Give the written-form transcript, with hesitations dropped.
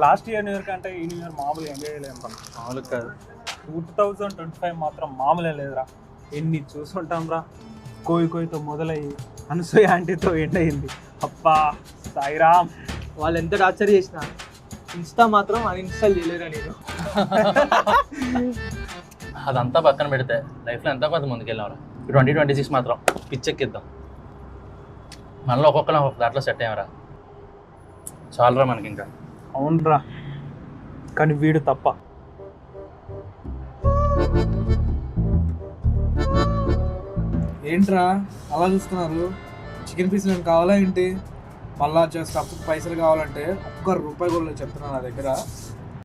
Last year new year కంటే ఈ new year మామూలు ఎంజాయ్ చేయలేము. మామూలు కాదు. 2025 మాత్రం మామూలే లేదురా. ఎన్ని చూసుంటాం రా. కోయితో మొదలయ్యి అనసూయ ఆంటీతో ఎండ్ అయింది. అబ్బా సాయిరామ్. వాళ్ళు ఎంత టార్చర్ చేసినా ఇన్స్టా మాత్రం అన్ఇన్స్టాల్ చేయలేరా నేను. అదంతా పక్కన పెడితే లైఫ్లో ఎంతో కొంత ముందుకెళ్ళాంరా. 2026 మాత్రం పిచ్చెక్కిద్దాం. మనలో ఒక్కొక్కరు ఒక్కొక్క దాంట్లో సెట్ అయ్యామరా. చాలరా మనకి ఇంకా. అవునరా, కానీ వీడు తప్ప. ఏంట్రా అలా చూస్తున్నారు? చికెన్ పీస్ నేను కావాలా ఏంటి? మళ్ళా స్టఫ్ పైసలు కావాలంటే ఒక్క రూపాయి కూడా చెప్తున్నా నా దగ్గర.